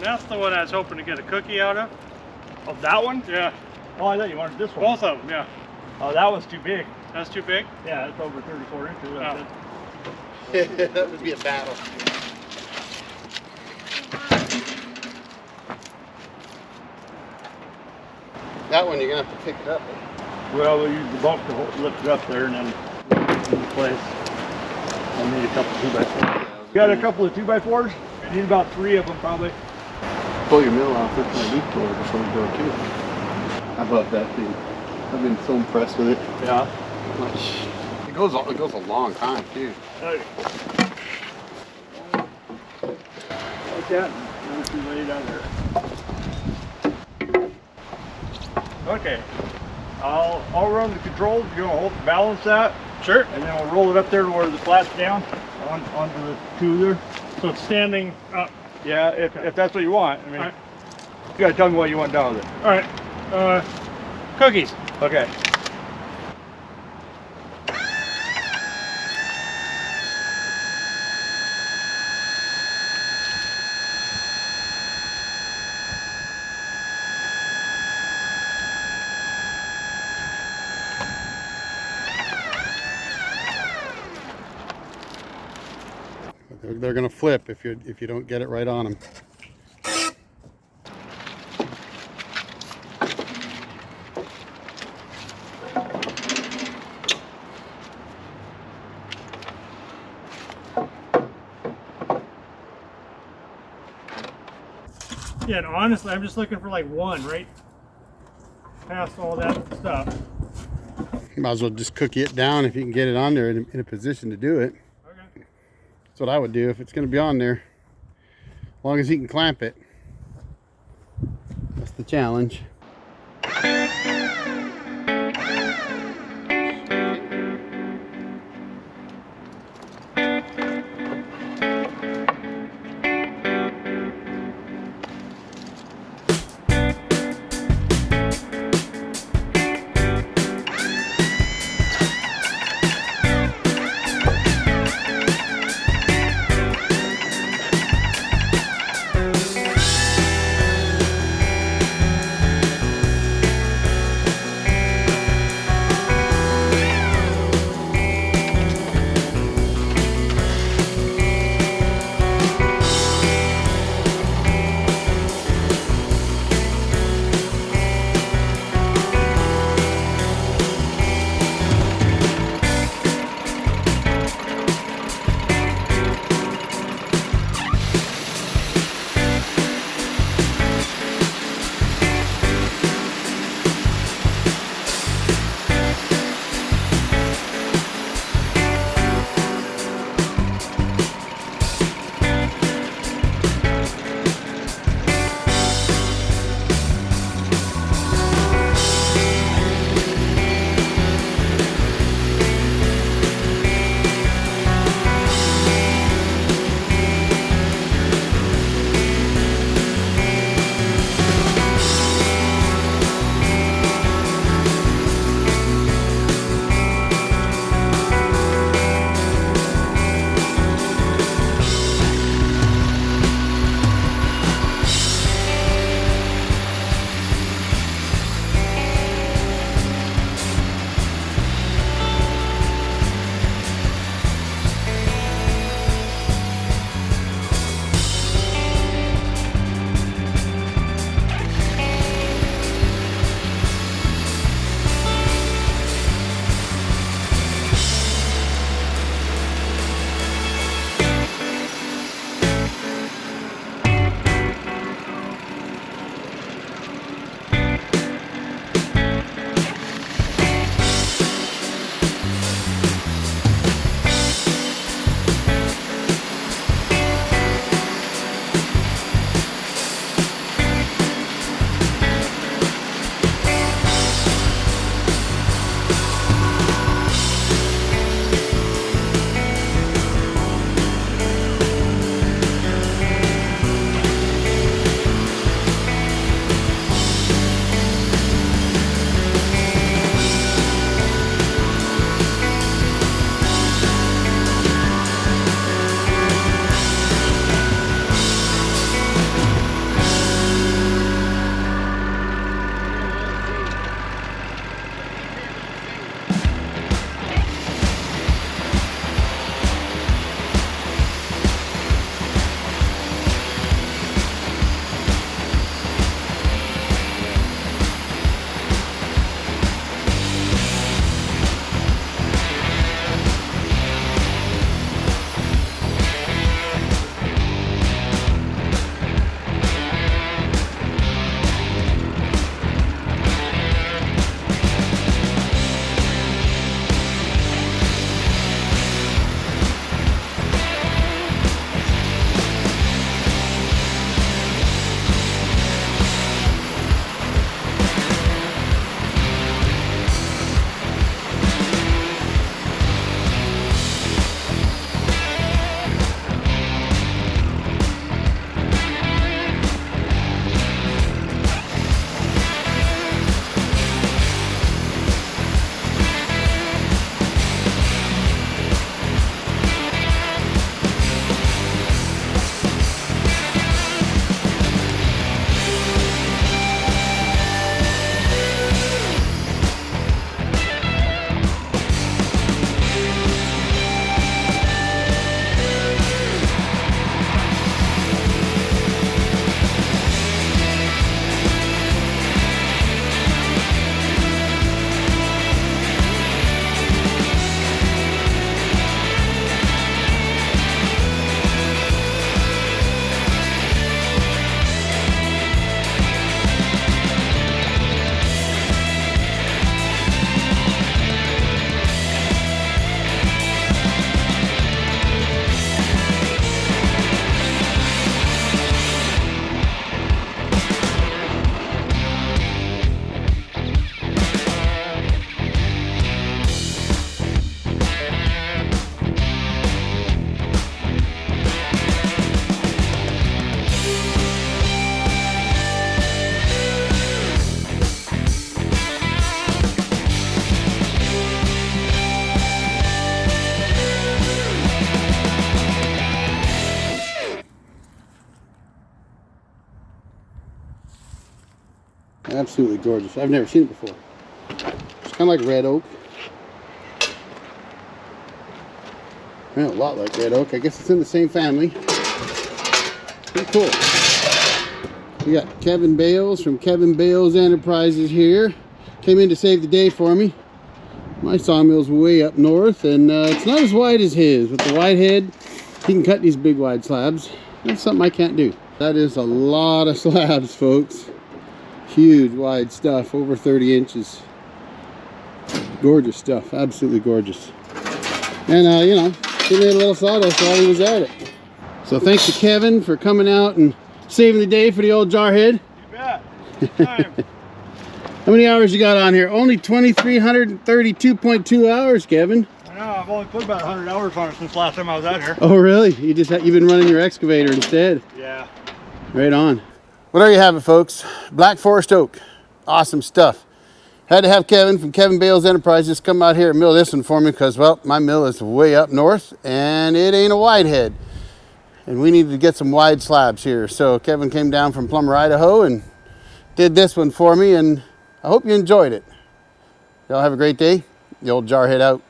That's the one I was hoping to get a cookie out of. Oh, that one? Yeah. Oh, I thought you wanted this one. Both of them, yeah. Oh, that one's too big. That's too big? Yeah, it's over 34 inches. Oh. That would be a battle. That one you're gonna have to pick it up. Well, we'll use the bump to lift it up there and then put it in place. I'll need a couple 2x4s. You got a couple of 2x4s? You need about 3 of them probably. Pull your mill off with my leaf blower before we go too. How about that thing? I've been so impressed with it. Yeah. It goes a long time too. Like that. Now she's lay down there. Okay. I'll run the controls. You're gonna balance that. Sure. And then we'll roll it up there to where the flat's down onto the two there. So it's standing up. Yeah, if that's what you want. I mean, you gotta tell me what you want done with it. All right. Cookies. Okay. They're gonna flip if you don't get it right on them. Yeah, and honestly, I'm just looking for like one right past all that stuff. Might as well just cookie it down if you can get it on there in a position to do it. Okay. That's what I would do if it's going to be on there. As long as he can clamp it. That's the challenge. Absolutely gorgeous. I've never seen it before. It's kind of like red oak. Well, a lot like red oak. I guess it's in the same family. Pretty cool. We got Kevin Bales from Kevin Bales Enterprises here. Came in to save the day for me. My sawmill's way up north, and it's not as wide as his. With the wide head, he can cut these big wide slabs. That's something I can't do. That is a lot of slabs, folks. Huge wide stuff, over 30 inches. Gorgeous stuff, absolutely gorgeous. And you know, he made a little sawdust while he was at it. So thanks to Kevin for coming out and saving the day for the old jarhead. You bet. Time. How many hours you got on here? Only 2,332.2 hours, Kevin. I know, I've only put about 100 hours on it since last time I was out here. Oh really? You've been running your excavator instead. Yeah. Right on. Well, there you have it, folks. Black Forest oak. Awesome stuff. Had to have Kevin from Kevin Bales Enterprises come out here and mill this one for me because, well, my mill is way up north and it ain't a wide head. And we needed to get some wide slabs here. So Kevin came down from Plummer, Idaho and did this one for me, and I hope you enjoyed it. Y'all have a great day. The old jarhead out.